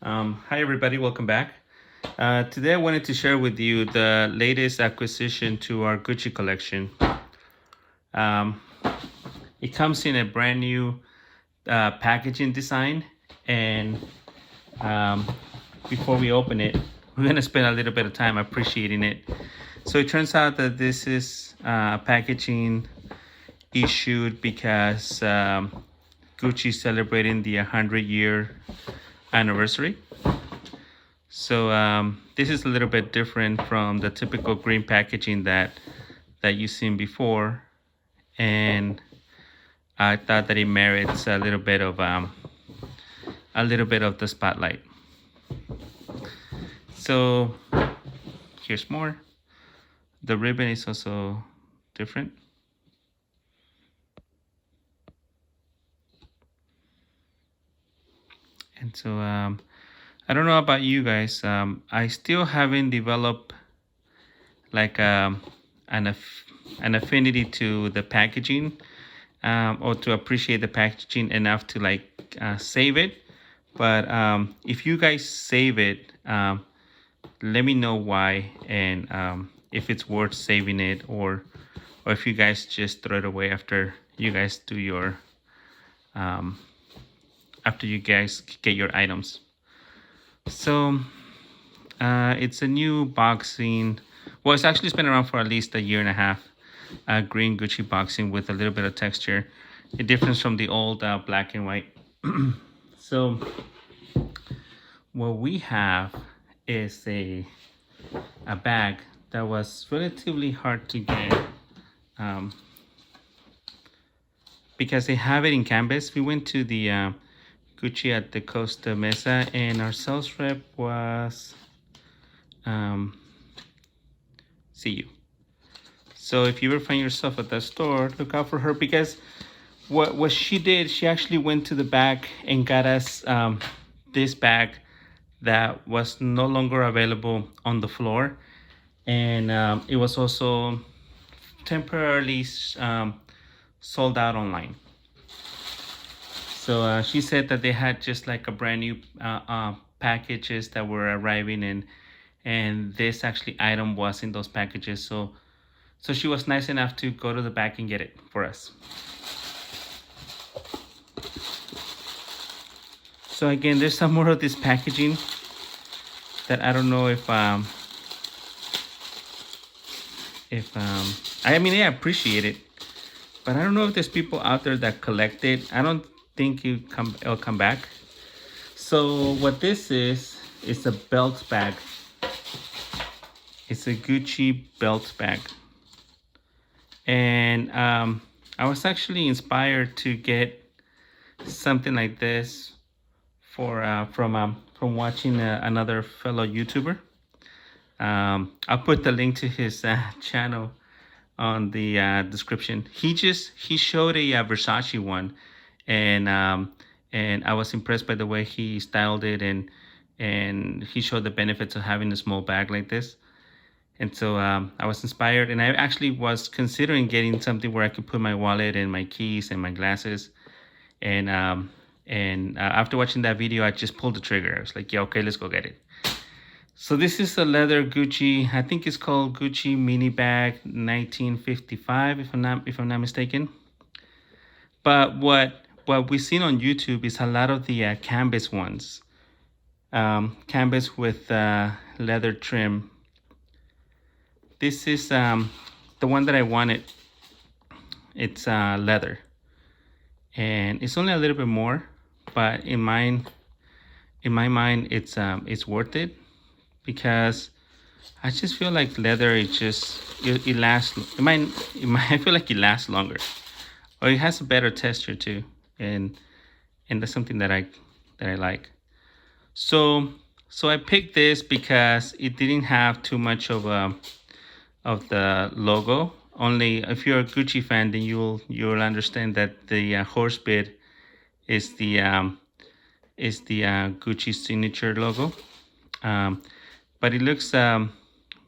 Hi everybody, welcome back. Today I wanted to share with you the latest acquisition to our Gucci collection. Um, it comes in a brand new packaging design, and um, before we open it, we're gonna spend a little bit of time appreciating it. So it turns out that this is packaging issued because Gucci is celebrating the 100-year anniversary. So this is a little bit different from the typical green packaging that you've seen before, and I thought that it merits a little bit of the spotlight. So here's more. The ribbon is also different. And so I don't know about you guys. I still haven't developed like an affinity to the packaging or to appreciate the packaging enough to like save it. But if you guys save it, let me know why and if it's worth saving it, or if you guys just throw it away after you guys do your after you guys get your items. So it's a new boxing. Well, it's actually been around for at least a year and a half. Green Gucci boxing with a little bit of texture. A difference from the old black and white. So what we have is a bag that was relatively hard to get because they have it in canvas. We went to the Gucci at the Costa Mesa, and our sales rep was see you. So if you ever find yourself at that store, look out for her, because what she did, she actually went to the back and got us this bag that was no longer available on the floor, and it was also temporarily sold out online. So she said that they had just like a brand new packages that were arriving, and this actually item was in those packages. So she was nice enough to go to the back and get it for us. So again, there's some more of this packaging that I don't know if I mean, I appreciate it, but I don't know if there's people out there that collect it. I don't think it'll come back. So what this is a belt bag. It's a Gucci belt bag, and I was actually inspired to get something like this from watching another fellow YouTuber. I'll put the link to his channel on the description. He showed a Versace one, and I was impressed by the way he styled it, and he showed the benefits of having a small bag like this. And so I was inspired, and I actually was considering getting something where I could put my wallet and my keys and my glasses. And after watching that video, I just pulled the trigger. I was like, yeah, okay, let's go get it. So this is a leather Gucci. I think it's called Gucci Mini Bag 1955, if I'm not mistaken. But what we've seen on YouTube is a lot of the canvas ones, canvas with leather trim. This is the one that I wanted. It's leather, and it's only a little bit more, but in my mind, it's worth it, because I just feel like leather. It lasts. I feel like it lasts longer, or it has a better texture too, and that's something that I like. So I picked this because it didn't have too much of the logo. Only if you're a Gucci fan, then you'll understand that the Horsebit is the Gucci signature logo. But it looks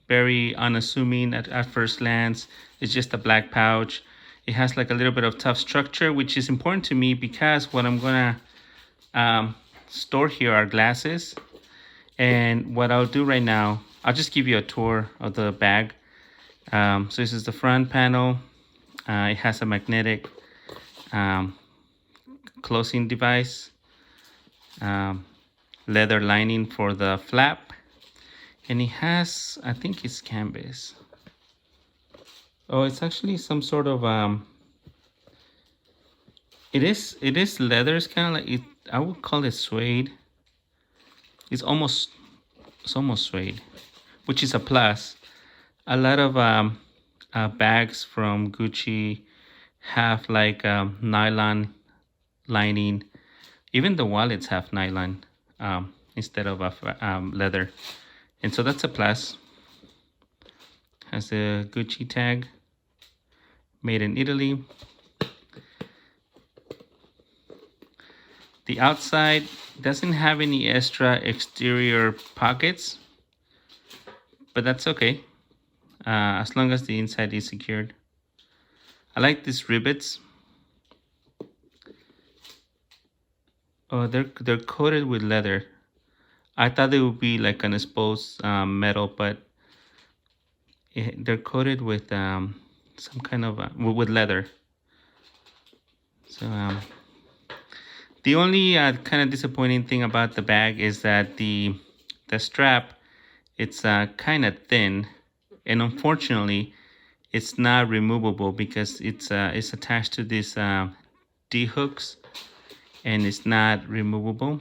very unassuming at first glance. It's just a black pouch. It has like a little bit of tough structure, which is important to me, because what I'm gonna store here are glasses. And what I'll do right now, I'll just give you a tour of the bag. So this is the front panel. It has a magnetic closing device, leather lining for the flap, and it has, I think it's canvas. Oh, it's actually some sort of it is leather. It's kind of like it. I would call it suede. It's almost suede, which is a plus. A lot of bags from Gucci have like nylon lining. Even the wallets have nylon instead of leather, and so that's a plus. Has a Gucci tag, made in Italy. The outside doesn't have any extra exterior pockets, but that's okay, as long as the inside is secured. I like these rivets. Oh, they're coated with leather. I thought they would be like an exposed metal, but they're coated with some kind of with leather. So the only kind of disappointing thing about the bag is that the strap, it's kind of thin, and unfortunately it's not removable because it's attached to these D hooks, and it's not removable.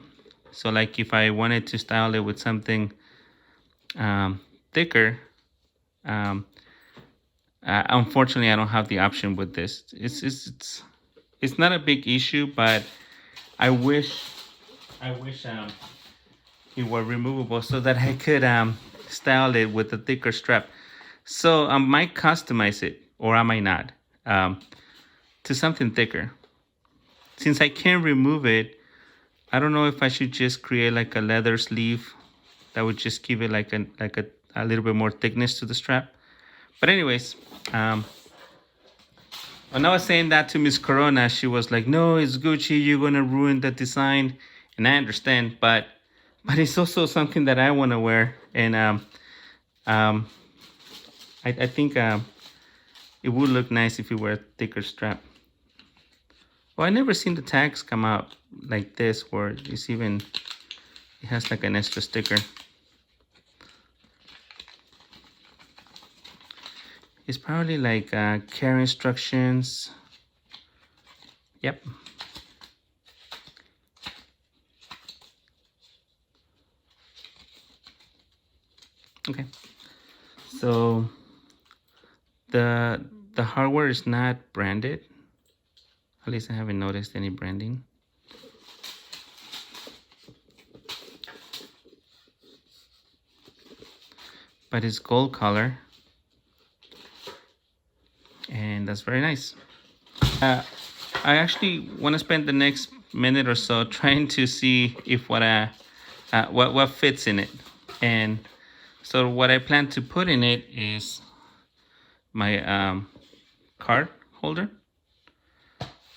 So like if I wanted to style it with something thicker, unfortunately I don't have the option with this. It's not a big issue, but I wish it were removable so that I could style it with a thicker strap. So I might customize it, or I might not, to something thicker. Since I can't remove it, I don't know if I should just create like a leather sleeve that would just give it like a little bit more thickness to the strap. But anyways, when I was saying that to Miss Corona, she was like, "No, it's Gucci. You're gonna ruin the design." And I understand, but it's also something that I want to wear, and I think it would look nice if you wear a thicker strap. Well, I never seen the tags come out like this, where it has like an extra sticker. It's probably like care instructions. Yep. Okay. So the hardware is not branded. At least I haven't noticed any branding. But it's gold color, and that's very nice. I actually want to spend the next minute or so trying to see if what fits in it. And so what I plan to put in it is my card holder,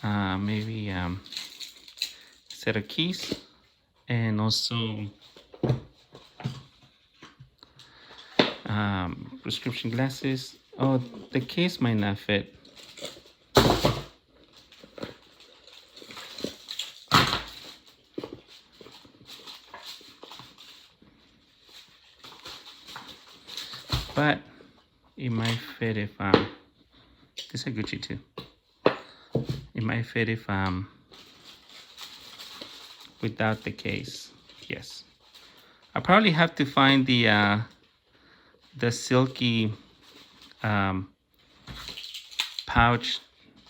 maybe set of keys, and also prescription glasses. Oh, the case might not fit. But it might fit if this is a Gucci too. It might fit if without the case. Yes, I probably have to find the silky pouch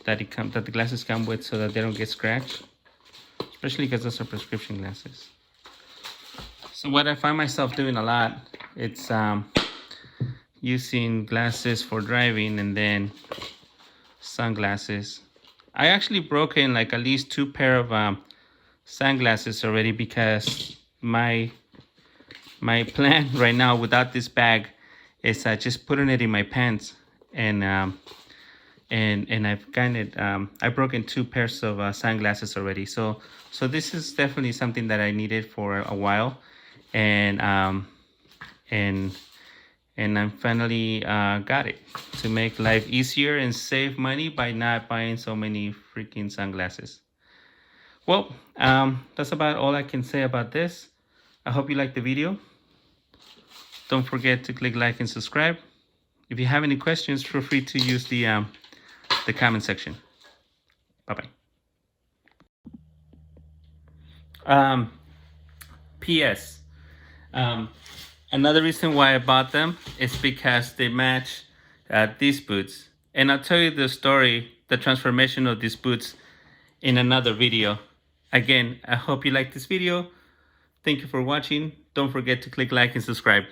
that the glasses come with, so that they don't get scratched, especially because those are prescription glasses. So what I find myself doing a lot, it's using glasses for driving and then sunglasses. I actually broke in like at least 2 pair of sunglasses already, because my plan right now without this bag is just putting it in my pants and and I've kind of I've broken 2 pairs of sunglasses already. So this is definitely something that I needed for a while, and and I finally got it to make life easier and save money by not buying so many freaking sunglasses. Well, that's about all I can say about this. I hope you liked the video. Don't forget to click like and subscribe. If you have any questions, feel free to use the comment section. Bye-bye. P.S. Another reason why I bought them is because they match these boots. And I'll tell you the story, the transformation of these boots in another video. Again, I hope you like this video. Thank you for watching. Don't forget to click like and subscribe.